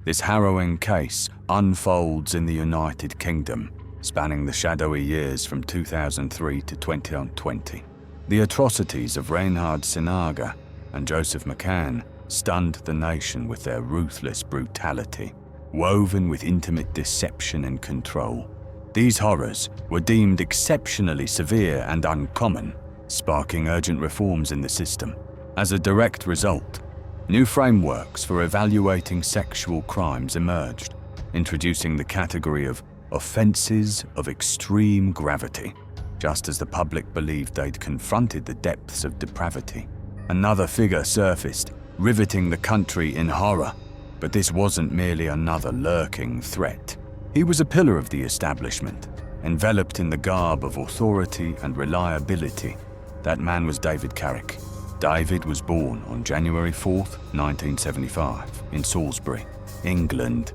This harrowing case unfolds in the United Kingdom, spanning the shadowy years from 2003 to 2020. The atrocities of Reinhard Sinaga and Joseph McCann stunned the nation with their ruthless brutality, woven with intimate deception and control. These horrors were deemed exceptionally severe and uncommon, sparking urgent reforms in the system. As a direct result, new frameworks for evaluating sexual crimes emerged, introducing the category of offences of extreme gravity. Just as the public believed they'd confronted the depths of depravity, another figure surfaced, riveting the country in horror. But this wasn't merely another lurking threat. He was a pillar of the establishment, enveloped in the garb of authority and reliability. That man was David Carrick. David was born on January 4th, 1975, in Salisbury, England.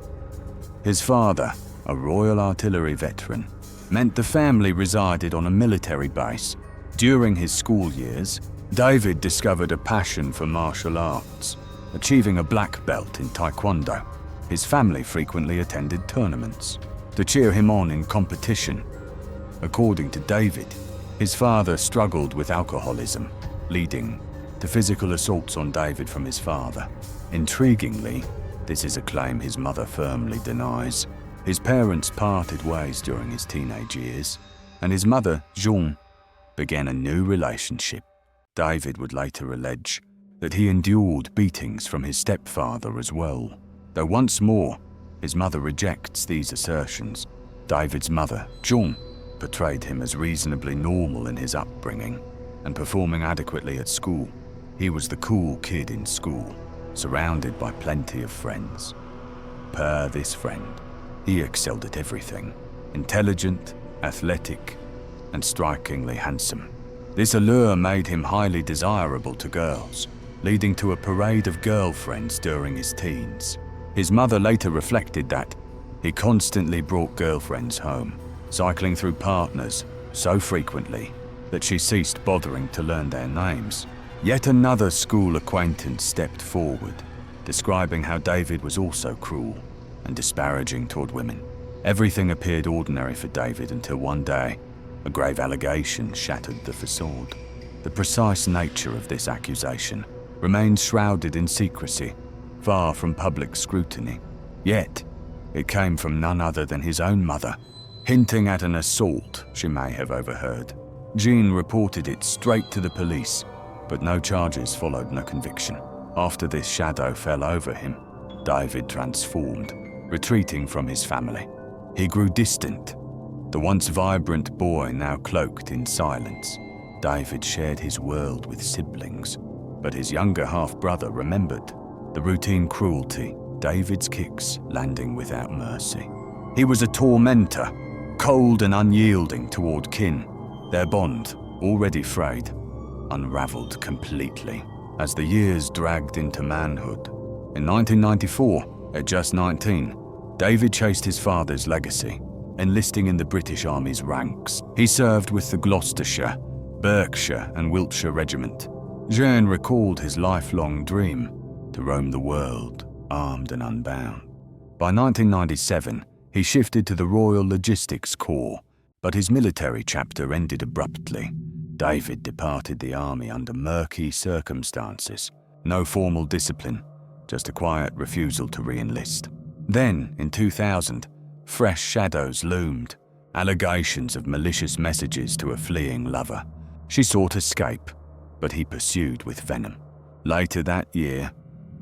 His father, a Royal Artillery veteran, meant the family resided on a military base. During his school years, David discovered a passion for martial arts, achieving a black belt in Taekwondo. His family frequently attended tournaments to cheer him on in competition. According to David, his father struggled with alcoholism, leading to physical assaults on David from his father. Intriguingly, this is a claim his mother firmly denies. His parents parted ways during his teenage years, and his mother, Jean, began a new relationship. David would later allege that he endured beatings from his stepfather as well, though once more, his mother rejects these assertions. David's mother, Jean, portrayed him as reasonably normal in his upbringing and performing adequately at school. He was the cool kid in school, surrounded by plenty of friends. Per this friend, he excelled at everything: intelligent, athletic, and strikingly handsome. This allure made him highly desirable to girls, leading to a parade of girlfriends during his teens. His mother later reflected that he constantly brought girlfriends home, cycling through partners so frequently that she ceased bothering to learn their names. Yet another school acquaintance stepped forward, describing how David was also cruel and disparaging toward women. Everything appeared ordinary for David until one day, a grave allegation shattered the facade. The precise nature of this accusation remained shrouded in secrecy, far from public scrutiny. Yet, it came from none other than his own mother, hinting at an assault she may have overheard. Jean reported it straight to the police, but no charges followed, no conviction. After this shadow fell over him, David transformed, retreating from his family. He grew distant, the once vibrant boy now cloaked in silence. David shared his world with siblings, but his younger half-brother remembered the routine cruelty, David's kicks landing without mercy. He was a tormentor, cold and unyielding toward kin. Their bond, already frayed, unraveled completely as the years dragged into manhood. In 1994, at just 19, David chased his father's legacy, enlisting in the British Army's ranks. He served with the Gloucestershire, Berkshire and Wiltshire Regiment. Jean recalled his lifelong dream to roam the world, armed and unbound. By 1997, he shifted to the Royal Logistics Corps, but his military chapter ended abruptly. David departed the army under murky circumstances. No formal discipline, just a quiet refusal to re-enlist. Then, in 2000, fresh shadows loomed, allegations of malicious messages to a fleeing lover. She sought escape, but he pursued with venom. Later that year,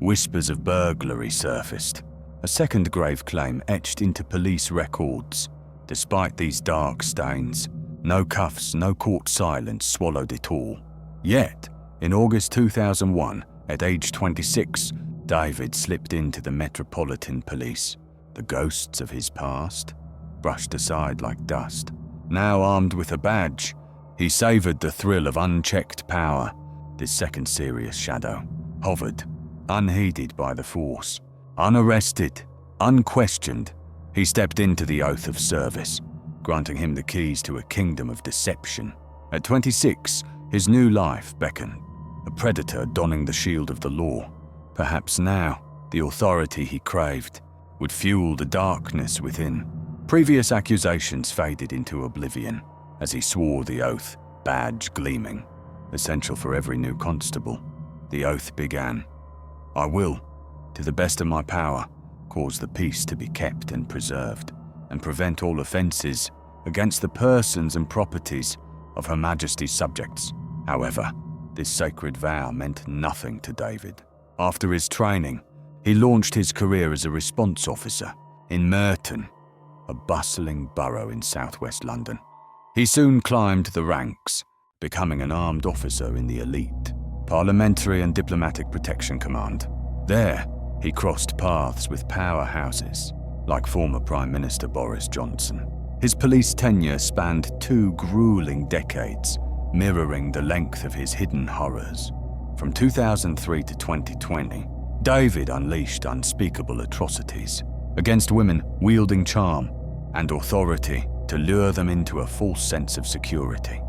whispers of burglary surfaced, a second grave claim etched into police records. Despite these dark stains, no cuffs, no court silence swallowed it all. Yet, in August 2001, at age 26, David slipped into the Metropolitan Police. The ghosts of his past brushed aside like dust. Now armed with a badge, he savoured the thrill of unchecked power. This second serious shadow hovered, unheeded by the force. Unarrested, unquestioned, he stepped into the oath of service, granting him the keys to a kingdom of deception. At 26, his new life beckoned, a predator donning the shield of the law. Perhaps now, the authority he craved would fuel the darkness within. Previous accusations faded into oblivion as he swore the oath, badge gleaming, essential for every new constable. The oath began. I will, to the best of my power, cause the peace to be kept and preserved, and prevent all offences against the persons and properties of Her Majesty's subjects. However, this sacred vow meant nothing to David. After his training, he launched his career as a response officer in Merton, a bustling borough in southwest London. He soon climbed the ranks, becoming an armed officer in the elite Parliamentary and Diplomatic Protection Command. There, he crossed paths with powerhouses like former Prime Minister Boris Johnson. His police tenure spanned 2 grueling decades, mirroring the length of his hidden horrors. From 2003 to 2020, David unleashed unspeakable atrocities against women wielding charm and authority to lure them into a false sense of security.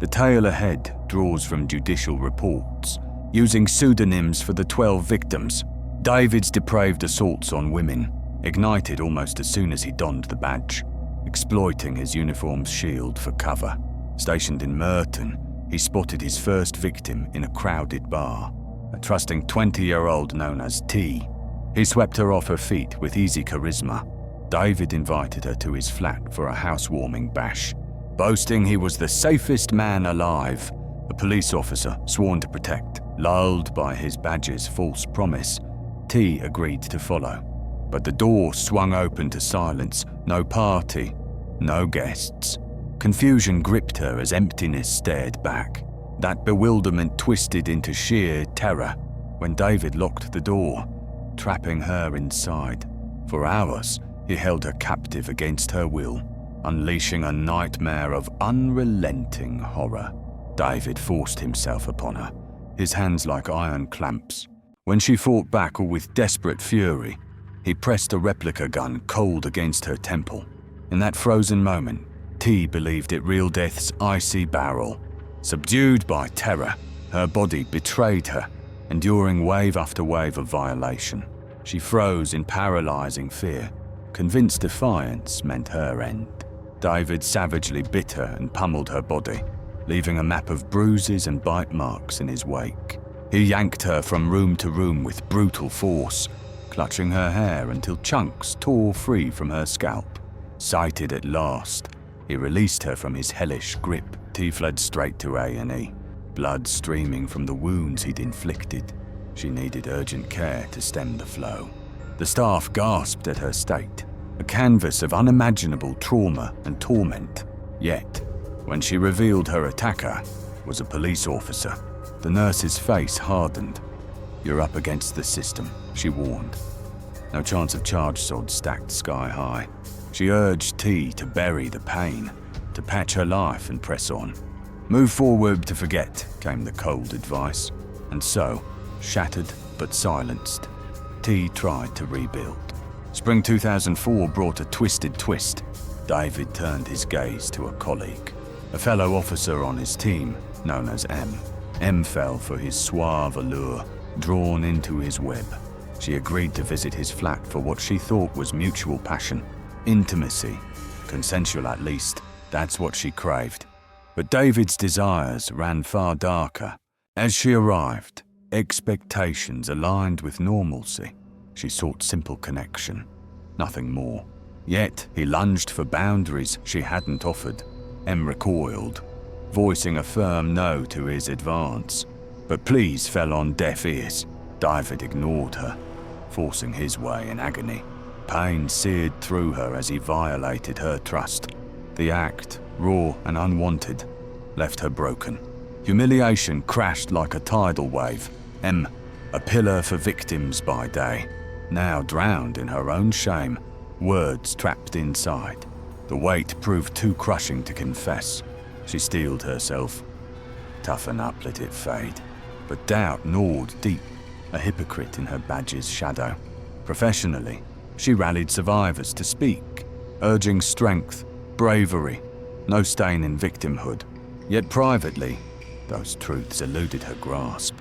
The tale ahead draws from judicial reports. Using pseudonyms for the 12 victims, David's depraved assaults on women ignited almost as soon as he donned the badge, exploiting his uniform's shield for cover. Stationed in Merton, he spotted his first victim in a crowded bar, a trusting 20-year-old known as T. He swept her off her feet with easy charisma. David invited her to his flat for a housewarming bash, boasting he was the safest man alive. A police officer sworn to protect, lulled by his badge's false promise, T agreed to follow. But the door swung open to silence. No party, no guests. Confusion gripped her as emptiness stared back. That bewilderment twisted into sheer terror when David locked the door, trapping her inside. For hours, he held her captive against her will, unleashing a nightmare of unrelenting horror. David forced himself upon her, his hands like iron clamps. When she fought back or with desperate fury, he pressed a replica gun cold against her temple. In that frozen moment, T believed it real death's icy barrel. Subdued by terror, her body betrayed her, enduring wave after wave of violation. She froze in paralyzing fear, convinced defiance meant her end. David savagely bit her and pummeled her body, leaving a map of bruises and bite marks in his wake. He yanked her from room to room with brutal force, clutching her hair until chunks tore free from her scalp. Sighted at last, he released her from his hellish grip. T fled straight to A&E, blood streaming from the wounds he'd inflicted. She needed urgent care to stem the flow. The staff gasped at her state, a canvas of unimaginable trauma and torment. Yet, when she revealed her attacker was a police officer, the nurse's face hardened. You're up against the system, she warned. No chance of charge sods stacked sky high. She urged T to bury the pain, to patch her life and press on. Move forward to forget, came the cold advice. And so, shattered but silenced, T tried to rebuild. Spring 2004 brought a twisted twist. David turned his gaze to a colleague, a fellow officer on his team, known as M. M fell for his suave allure, drawn into his web. She agreed to visit his flat for what she thought was mutual passion, intimacy, consensual at least. That's what she craved. But David's desires ran far darker. As she arrived, expectations aligned with normalcy. She sought simple connection, nothing more. Yet he lunged for boundaries she hadn't offered. M recoiled, voicing a firm no to his advance. But pleas fell on deaf ears. David ignored her, forcing his way in agony. Pain seared through her as he violated her trust. The act, raw and unwanted, left her broken. Humiliation crashed like a tidal wave. M, a pillar for victims by day, now drowned in her own shame, words trapped inside. The weight proved too crushing to confess. She steeled herself. Toughen up, let it fade. But doubt gnawed deep, a hypocrite in her badge's shadow. Professionally, she rallied survivors to speak, urging strength, bravery, no stain in victimhood. Yet privately, those truths eluded her grasp.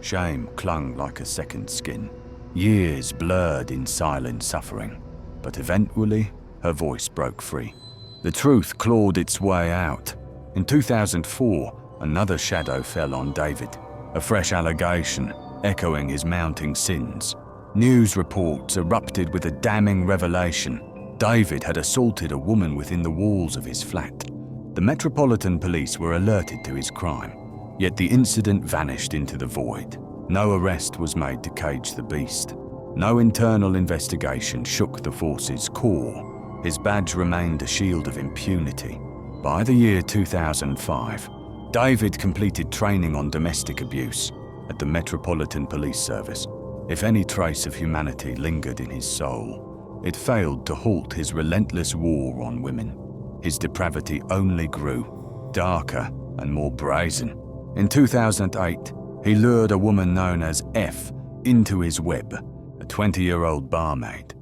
Shame clung like a second skin. Years blurred in silent suffering. but eventually her voice broke free. The truth clawed its way out. In 2004, another shadow fell on David, a fresh allegation echoing his mounting sins. News reports erupted with a damning revelation. David had assaulted a woman within the walls of his flat. The Metropolitan Police were alerted to his crime, yet the incident vanished into the void. No arrest was made to cage the beast. No internal investigation shook the force's core. His badge remained a shield of impunity. By the year 2005, David completed training on domestic abuse at the Metropolitan Police Service. If any trace of humanity lingered in his soul, it failed to halt his relentless war on women. His depravity only grew, darker and more brazen. In 2008, he lured a woman known as F into his web, a 20-year-old barmaid,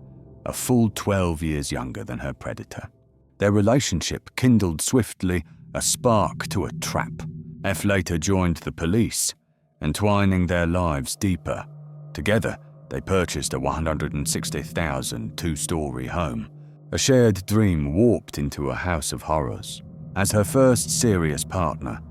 a full 12 years younger than her predator. Their relationship kindled swiftly, a spark to a trap. F later joined the police, entwining their lives deeper. Together, they purchased a $160,000 two-story home, a shared dream warped into a house of horrors. As her first serious partner,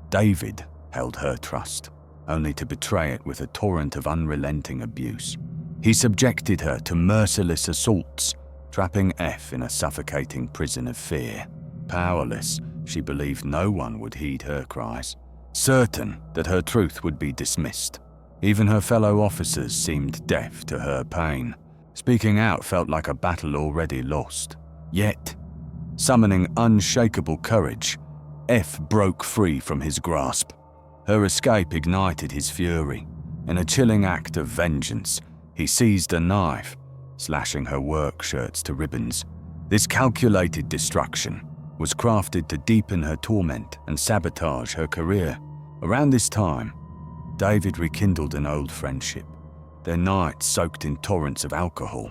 David held her trust, only to betray it with a torrent of unrelenting abuse. He subjected her to merciless assaults, trapping F in a suffocating prison of fear. Powerless, she believed no one would heed her cries, certain that her truth would be dismissed. Even her fellow officers seemed deaf to her pain. Speaking out felt like a battle already lost. Yet, summoning unshakable courage, F broke free from his grasp. Her escape ignited his fury. In a chilling act of vengeance, he seized a knife, slashing her work shirts to ribbons. This calculated destruction was crafted to deepen her torment and sabotage her career. Around this time, David rekindled an old friendship, their nights soaked in torrents of alcohol.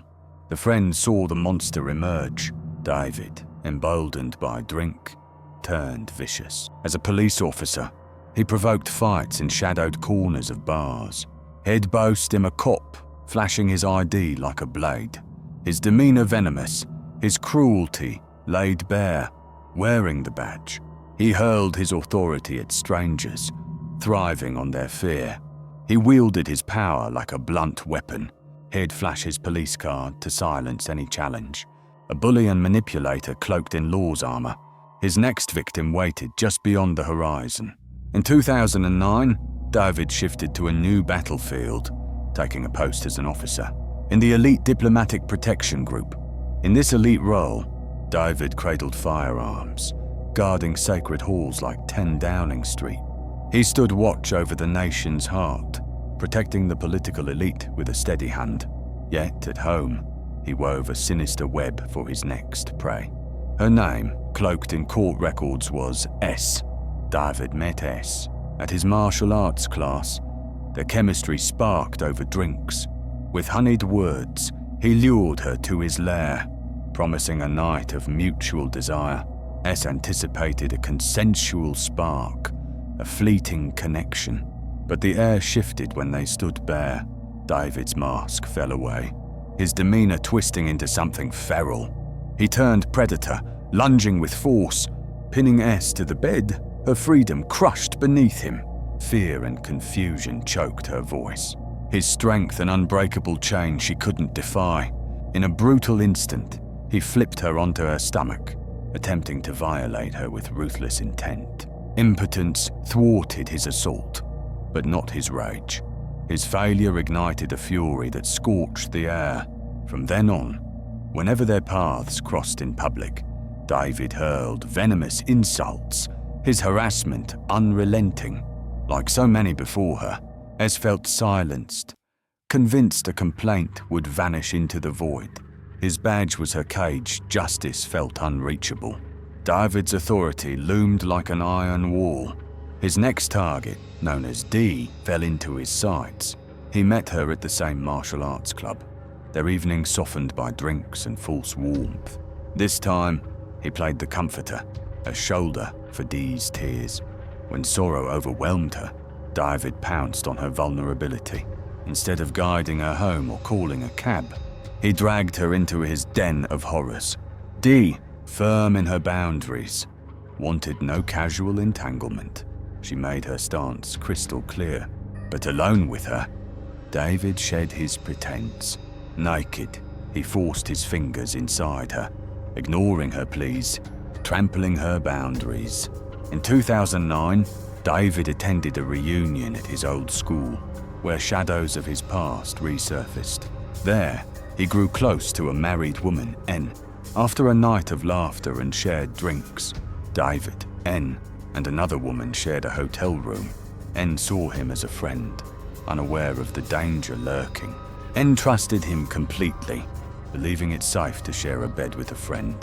The friends saw the monster emerge. David, emboldened by drink, turned vicious. As a police officer, he provoked fights in shadowed corners of bars. He'd boast him a cop, flashing his ID like a blade. His demeanor venomous, his cruelty laid bare. Wearing the badge, he hurled his authority at strangers, thriving on their fear. He wielded his power like a blunt weapon. He'd flash his police card to silence any challenge. A bully and manipulator cloaked in law's armor. His next victim waited just beyond the horizon. In 2009, David shifted to a new battlefield, taking a post as an officer in the elite diplomatic protection group. In this elite role, David cradled firearms, guarding sacred halls like 10 Downing Street. He stood watch over the nation's heart, protecting the political elite with a steady hand. Yet at home, he wove a sinister web for his next prey. Her name, cloaked in court records, was S. David met S at his martial arts class. Their chemistry sparked over drinks. With honeyed words, he lured her to his lair, promising a night of mutual desire. S anticipated a consensual spark, a fleeting connection. But the air shifted when they stood bare. David's mask fell away, his demeanor twisting into something feral. He turned predator, lunging with force, pinning S to the bed, her freedom crushed beneath him. Fear and confusion choked her voice. His strength an unbreakable chain she couldn't defy. In a brutal instant, he flipped her onto her stomach, attempting to violate her with ruthless intent. Impotence thwarted his assault, but not his rage. His failure ignited a fury that scorched the air. From then on, whenever their paths crossed in public, David hurled venomous insults, his harassment unrelenting. Like so many before her, S felt silenced, convinced a complaint would vanish into the void. His badge was her cage, justice felt unreachable. David's authority loomed like an iron wall. His next target, known as D, fell into his sights. He met her at the same martial arts club, their evening softened by drinks and false warmth. This time, he played the comforter, a shoulder for D's tears. When sorrow overwhelmed her, David pounced on her vulnerability. Instead of guiding her home or calling a cab, He dragged her into his den of horrors. Dee, firm in her boundaries, wanted no casual entanglement. She made her stance crystal clear. But alone with her, David shed his pretense. Naked, he forced his fingers inside her, ignoring her pleas, trampling her boundaries. In 2009, David attended a reunion at his old school, where shadows of his past resurfaced. There, he grew close to a married woman, N. After a night of laughter and shared drinks, David, N, and another woman shared a hotel room. N saw him as a friend, unaware of the danger lurking. N trusted him completely, believing it safe to share a bed with a friend.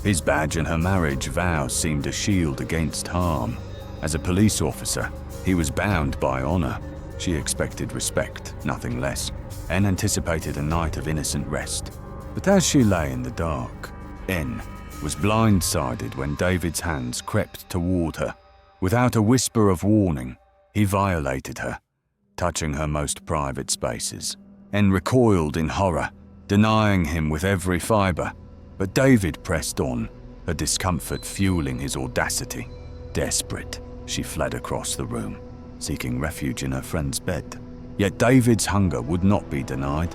His badge and her marriage vows seemed a shield against harm. As a police officer, he was bound by honor. She expected respect, nothing less. N anticipated a night of innocent rest. But as she lay in the dark, N was blindsided when David's hands crept toward her. Without a whisper of warning, he violated her, touching her most private spaces. N recoiled in horror, denying him with every fiber. But David pressed on, her discomfort fueling his audacity. Desperate, she fled across the room, seeking refuge in her friend's bed. Yet David's hunger would not be denied.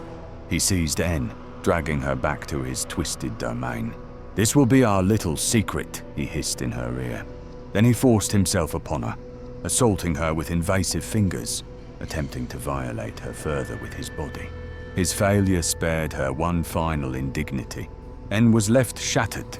He seized N, dragging her back to his twisted domain. "This will be our little secret," he hissed in her ear. Then he forced himself upon her, assaulting her with invasive fingers, attempting to violate her further with his body. His failure spared her one final indignity. N was left shattered,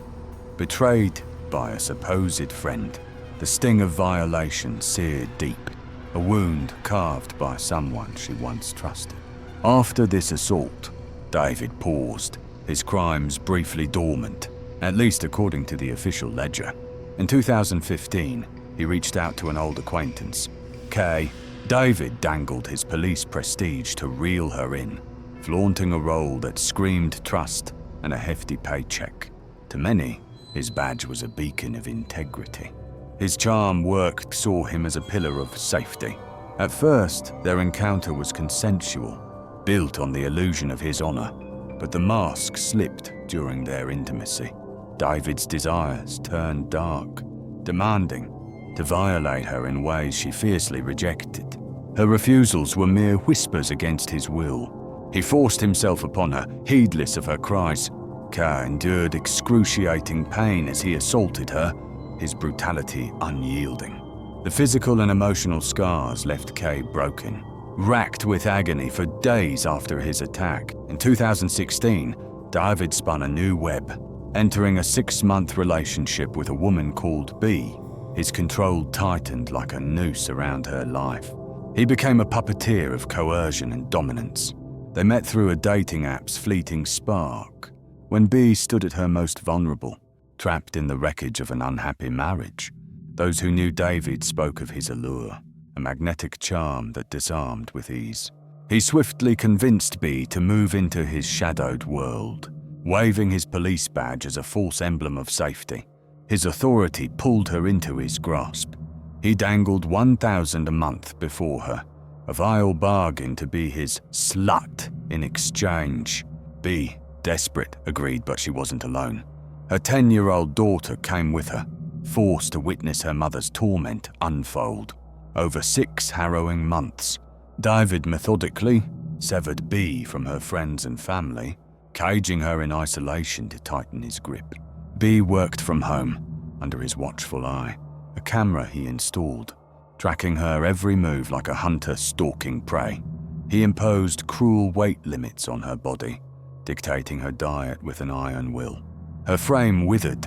betrayed by a supposed friend. The sting of violation seared deep, a wound carved by someone she once trusted. After this assault, David paused, his crimes briefly dormant, at least according to the official ledger. In 2015, he reached out to an old acquaintance, Kay. David dangled his police prestige to reel her in, flaunting a role that screamed trust and a hefty paycheck. To many, his badge was a beacon of integrity. His charm work saw him as a pillar of safety. At first, their encounter was consensual, built on the illusion of his honor, but the mask slipped during their intimacy. David's desires turned dark, demanding to violate her in ways she fiercely rejected. Her refusals were mere whispers against his will. He forced himself upon her, heedless of her cries. Kay endured excruciating pain as he assaulted her, his brutality unyielding. The physical and emotional scars left Kay broken, racked with agony for days after his attack. In 2016, David spun a new web, entering a 6-month relationship with a woman called B. His control tightened like a noose around her life. He became a puppeteer of coercion and dominance. They met through a dating app's fleeting spark, when B stood at her most vulnerable, trapped in the wreckage of an unhappy marriage. Those who knew David spoke of his allure, a magnetic charm that disarmed with ease. He swiftly convinced B to move into his shadowed world, waving his police badge as a false emblem of safety. His authority pulled her into his grasp. He dangled $1,000 a month before her, a vile bargain to be his slut in exchange. B, desperate, agreed, but she wasn't alone. Her 10-year-old daughter came with her, forced to witness her mother's torment unfold. Over 6 harrowing months, David methodically severed B from her friends and family, caging her in isolation to tighten his grip. B worked from home, under his watchful eye, a camera he installed, tracking her every move like a hunter stalking prey. He imposed cruel weight limits on her body, dictating her diet with an iron will. Her frame withered,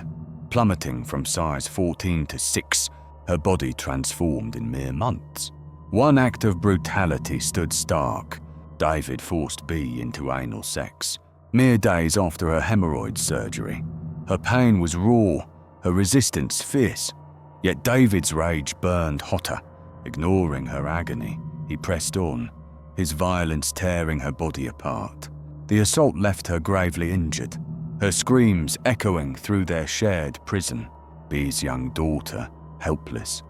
plummeting from size 14 to 6, her body transformed in mere months. One act of brutality stood stark. David forced B into anal sex, mere days after her hemorrhoid surgery. Her pain was raw, her resistance fierce, yet David's rage burned hotter. Ignoring her agony, he pressed on, his violence tearing her body apart. The assault left her gravely injured, her screams echoing through their shared prison. B's young daughter, helpless,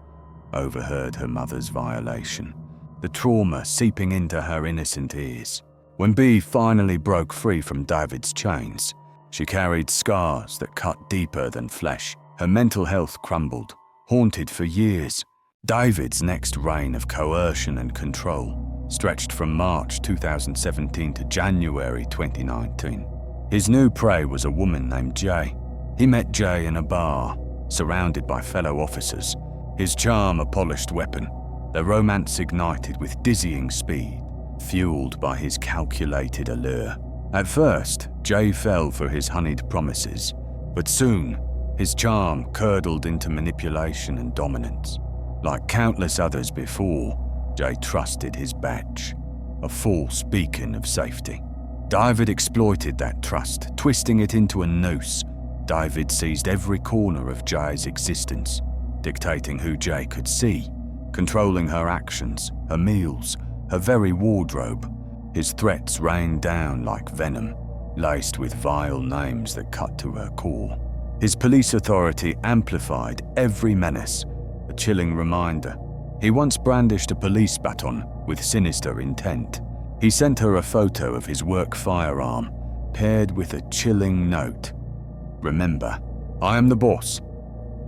overheard her mother's violation, the trauma seeping into her innocent ears. When B finally broke free from David's chains, she carried scars that cut deeper than flesh. Her mental health crumbled, haunted for years. David's next reign of coercion and control stretched from March 2017 to January 2019. His new prey was a woman named Jay. He met Jay in a bar, surrounded by fellow officers, his charm a polished weapon. Their romance ignited with dizzying speed, fueled by his calculated allure. At first, Jay fell for his honeyed promises, but soon, his charm curdled into manipulation and dominance. Like countless others before, Jay trusted his badge, a false beacon of safety. David exploited that trust, twisting it into a noose. David seized every corner of Jay's existence, dictating who Jay could see, controlling her actions, her meals, her very wardrobe. His threats rained down like venom, laced with vile names that cut to her core. His police authority amplified every menace, a chilling reminder. He once brandished a police baton with sinister intent. He sent her a photo of his work firearm, paired with a chilling note. "Remember, I am the boss."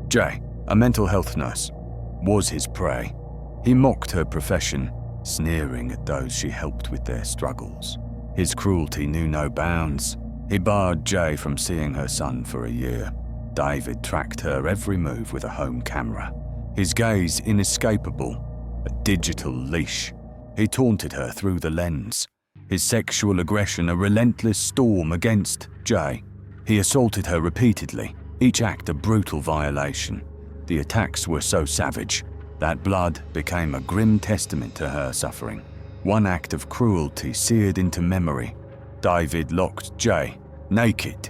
Jay, a mental health nurse, was his prey. He mocked her profession, sneering at those she helped with their struggles. His cruelty knew no bounds. He barred Jay from seeing her son for a year. David tracked her every move with a home camera, his gaze inescapable, a digital leash. He taunted her through the lens, his sexual aggression a relentless storm against Jay. He assaulted her repeatedly, each act a brutal violation. The attacks were so savage that blood became a grim testament to her suffering. One act of cruelty seared into memory. David locked Jay, naked,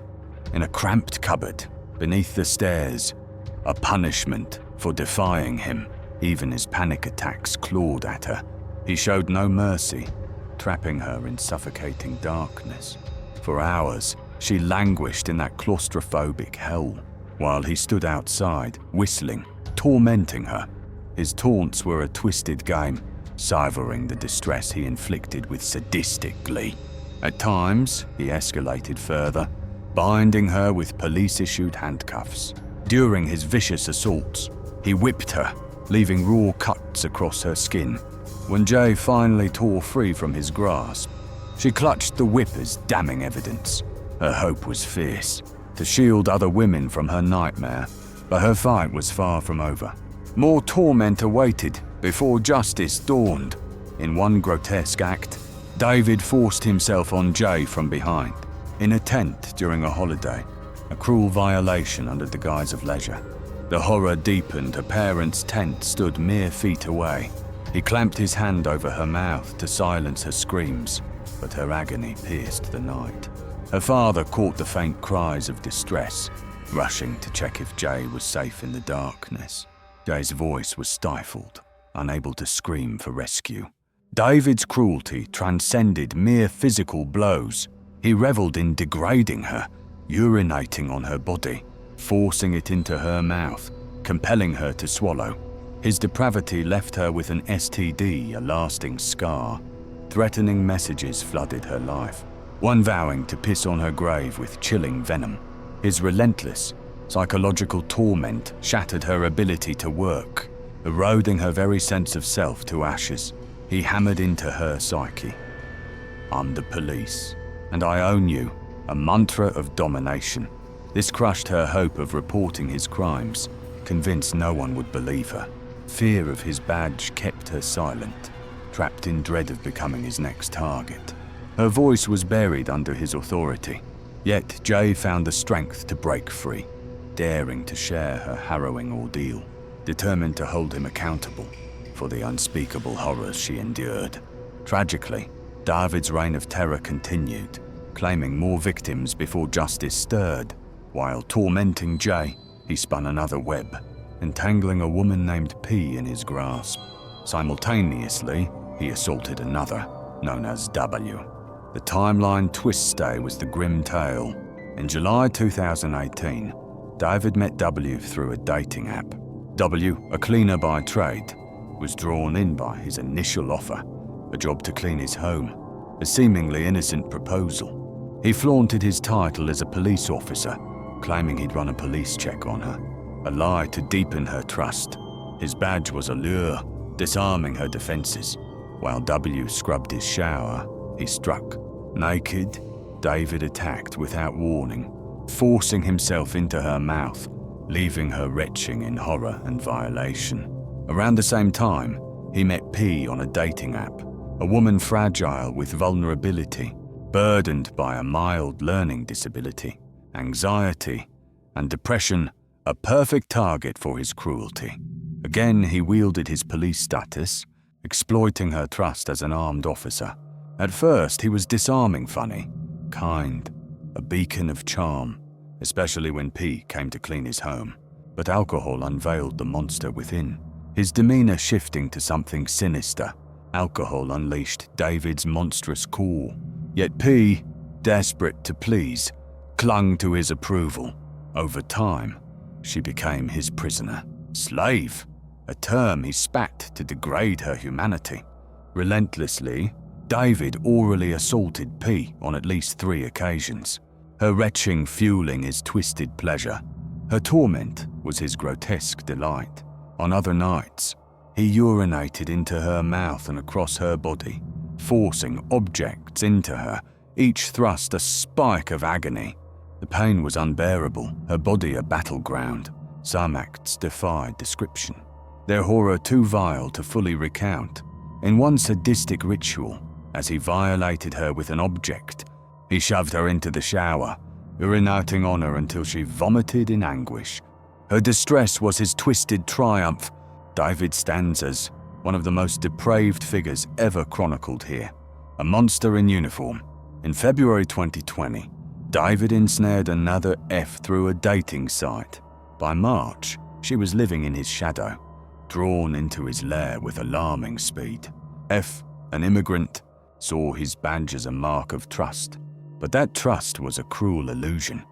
in a cramped cupboard beneath the stairs, a punishment for defying him. Even as panic attacks clawed at her, he showed no mercy, trapping her in suffocating darkness. For hours, she languished in that claustrophobic hell, while he stood outside, whistling, tormenting her. His taunts were a twisted game, savoring the distress he inflicted with sadistic glee. At times, he escalated further, binding her with police-issued handcuffs. During his vicious assaults, he whipped her, leaving raw cuts across her skin. When Jay finally tore free from his grasp, she clutched the whip as damning evidence. Her hope was fierce, to shield other women from her nightmare, but her fight was far from over. More torment awaited before justice dawned. In one grotesque act, David forced himself on Jay from behind, in a tent during a holiday, a cruel violation under the guise of leisure. The horror deepened. Her parents' tent stood mere feet away. He clamped his hand over her mouth to silence her screams, but her agony pierced the night. Her father caught the faint cries of distress, rushing to check if Jay was safe in the darkness. Jay's voice was stifled, unable to scream for rescue. David's cruelty transcended mere physical blows. He reveled in degrading her, urinating on her body, forcing it into her mouth, compelling her to swallow. His depravity left her with an STD, a lasting scar. Threatening messages flooded her life, one vowing to piss on her grave with chilling venom. His relentless, psychological torment shattered her ability to work, eroding her very sense of self to ashes. He hammered into her psyche. "I'm the police, and I own you," a mantra of domination. This crushed her hope of reporting his crimes, convinced no one would believe her. Fear of his badge kept her silent, trapped in dread of becoming his next target. Her voice was buried under his authority, yet Jay found the strength to break free, daring to share her harrowing ordeal, determined to hold him accountable for the unspeakable horrors she endured. Tragically, David's reign of terror continued, claiming more victims before justice stirred. While tormenting Jay, he spun another web, entangling a woman named P in his grasp. Simultaneously, he assaulted another, known as W. The timeline twist was the grim tale. In July 2018, David met W through a dating app. W, a cleaner by trade, was drawn in by his initial offer, a job to clean his home. a seemingly innocent proposal. He flaunted his title as a police officer, claiming he'd run a police check on her, a lie to deepen her trust. His badge was a lure, disarming her defenses. While W scrubbed his shower, he struck. Naked, David attacked without warning, forcing himself into her mouth, leaving her retching in horror and violation. Around the same time, he met P on a dating app, a woman fragile with vulnerability, burdened by a mild learning disability, anxiety, and depression, a perfect target for his cruelty. Again, he wielded his police status, exploiting her trust as an armed officer. At first, he was disarming funny, kind, a beacon of charm, especially when P came to clean his home. But alcohol unveiled the monster within. His demeanor shifting to something sinister, alcohol unleashed David's monstrous core. Yet P, desperate to please, clung to his approval. Over time, she became his prisoner. Slave, a term he spat to degrade her humanity. Relentlessly, David orally assaulted P on at least 3 occasions, her retching fueling his twisted pleasure. Her torment was his grotesque delight. On other nights, he urinated into her mouth and across her body, forcing objects into her, each thrust a spike of agony. The pain was unbearable, her body a battleground. Some acts defied description, their horror too vile to fully recount. In one sadistic ritual, as he violated her with an object, he shoved her into the shower, urinating on her until she vomited in anguish. Her distress was his twisted triumph. David stands as one of the most depraved figures ever chronicled here, a monster in uniform. In February 2020, David ensnared another F through a dating site. By March, she was living in his shadow, drawn into his lair with alarming speed. F, an immigrant, saw his badge as a mark of trust. But that trust was a cruel illusion.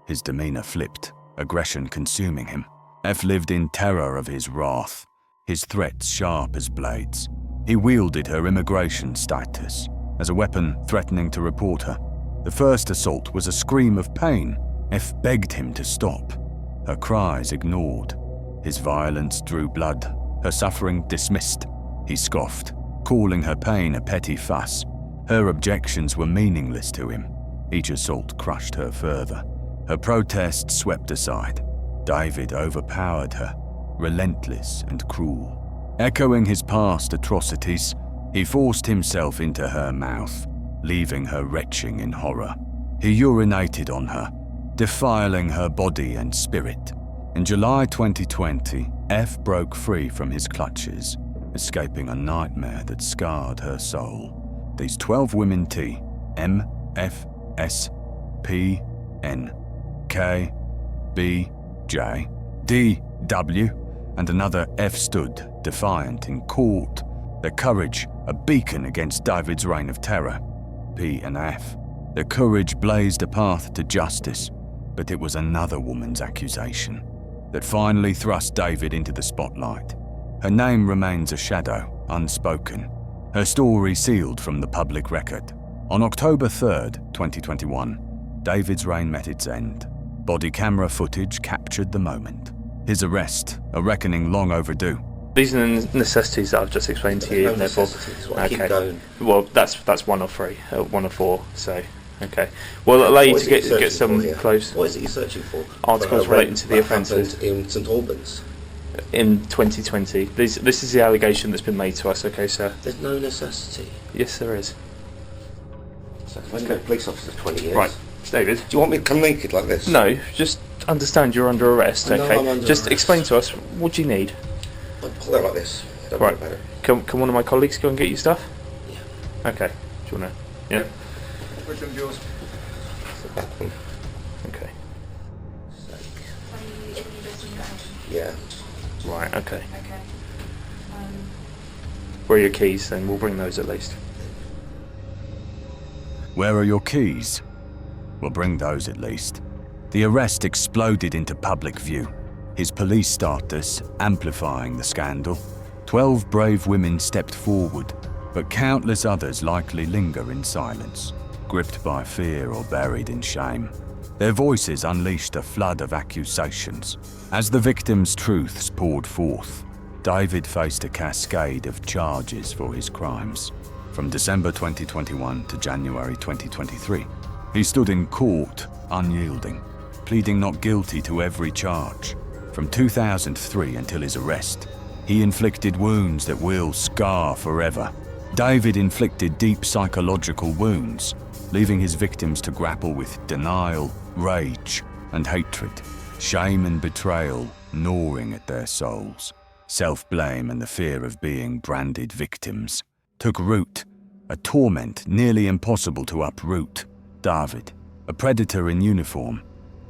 His demeanor flipped, aggression consuming him. F lived in terror of his wrath, his threats sharp as blades. He wielded her immigration status as a weapon, threatening to report her. The first assault was a scream of pain. F begged him to stop, her cries ignored. His violence drew blood, her suffering dismissed. He scoffed, calling her pain a petty fuss. Her objections were meaningless to him. Each assault crushed her further. Her protests swept aside. David overpowered her, relentless and cruel. Echoing his past atrocities, he forced himself into her mouth, leaving her retching in horror. He urinated on her, defiling her body and spirit. In July 2020, F broke free from his clutches, escaping a nightmare that scarred her soul. These 12 women T, M, F, S, P, N, K, B, J, D, W, and another F stood, defiant in court, their courage a beacon against David's reign of terror. P and F, their courage blazed a path to justice, but it was another woman's accusation that finally thrust David into the spotlight. Her name remains a shadow, unspoken, her story sealed from the public record. On October 3rd, 2021, David's reign met its end. Body camera footage captured the moment. His arrest, a reckoning long overdue. These are the necessities that I've just explained to you. No therefore, okay. Keep going. Well, that's 1 of 3, 1 of 4. So, okay. Well, I'll allow you to get some close. What is it you're searching for? Articles relating to the offences in St Albans in 2020. This is the allegation that's been made to us. Okay, sir. There's no necessity. Yes, there is. So I've been a police officer for 20 years. Right, David. Do you want me to come naked like this? No, just understand you're under arrest. No, okay. I'm under just arrest. Explain to us what do you need. I'll pull out like this. Don't Right. worry about it. Can one of my colleagues go and get you stuff? Yeah. Okay. Do you want to? Yeah. Which one's yours? The back one. Okay. Yeah. Right. Okay. Where are your keys? Then we'll bring those at least. Where are your keys? We'll bring those at least. The arrest exploded into public view, his police status amplifying the scandal. 12 brave women stepped forward, but countless others likely linger in silence, gripped by fear or buried in shame. Their voices unleashed a flood of accusations. As the victims' truths poured forth, David faced a cascade of charges for his crimes. From December 2021 to January 2023, he stood in court, unyielding, pleading not guilty to every charge. From 2003 until his arrest, he inflicted wounds that will scar forever. David inflicted deep psychological wounds, leaving his victims to grapple with denial, rage, and hatred, shame and betrayal gnawing at their souls. Self-blame and the fear of being branded victims took root, a torment nearly impossible to uproot. David, a predator in uniform,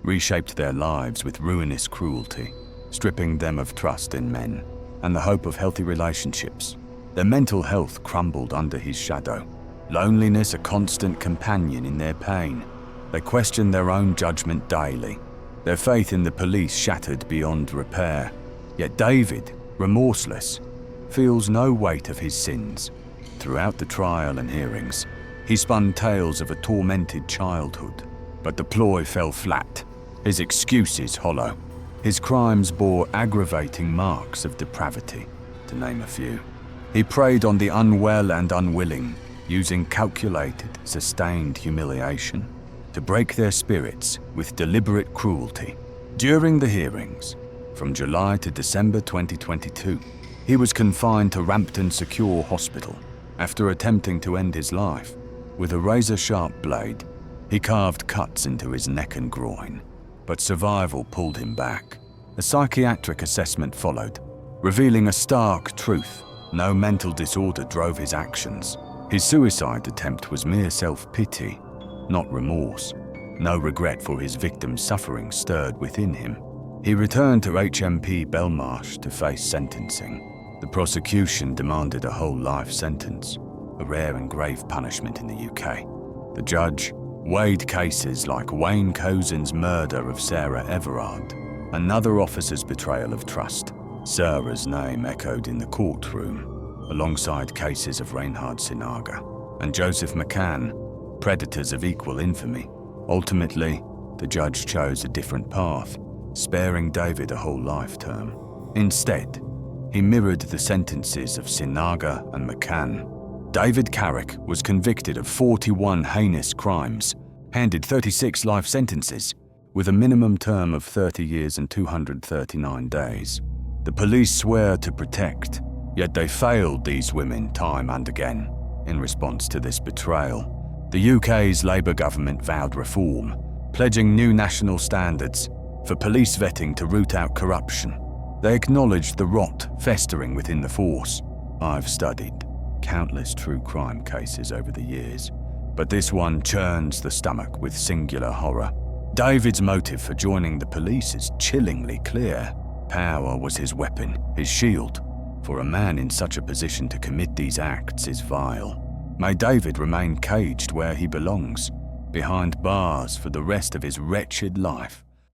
reshaped their lives with ruinous cruelty, stripping them of trust in men and the hope of healthy relationships. Their mental health crumbled under his shadow, loneliness a constant companion in their pain. They questioned their own judgment daily, their faith in the police shattered beyond repair. Yet David, remorseless, feels no weight of his sins. Throughout the trial and hearings, he spun tales of a tormented childhood, but the ploy fell flat, his excuses hollow. His crimes bore aggravating marks of depravity, to name a few. He preyed on the unwell and unwilling, using calculated, sustained humiliation to break their spirits with deliberate cruelty. During the hearings, from July to December 2022, he was confined to Rampton Secure Hospital after attempting to end his life. With a razor-sharp blade, he carved cuts into his neck and groin, but survival pulled him back. A psychiatric assessment followed, revealing a stark truth. No mental disorder drove his actions. His suicide attempt was mere self-pity, not remorse. No regret for his victim's suffering stirred within him. He returned to HMP Belmarsh to face sentencing. The prosecution demanded a whole life sentence, a rare and grave punishment in the UK. The judge weighed cases like Wayne Couzens' murder of Sarah Everard, another officer's betrayal of trust. Sarah's name echoed in the courtroom, alongside cases of Reinhard Sinaga and Joseph McCann, predators of equal infamy. Ultimately, the judge chose a different path, sparing David a whole life term. Instead, he mirrored the sentences of Sinaga and McCann. David Carrick was convicted of 41 heinous crimes, handed 36 life sentences, with a minimum term of 30 years and 239 days. The police swear to protect, yet they failed these women time and again. In response to this betrayal, the UK's Labour government vowed reform, pledging new national standards for police vetting to root out corruption. They acknowledged the rot festering within the force. I've studied countless true crime cases over the years, but this one churns the stomach with singular horror. David's motive for joining the police is chillingly clear. Power was his weapon, his shield. For a man in such a position to commit these acts is vile. May David remain caged where he belongs, behind bars for the rest of his wretched life.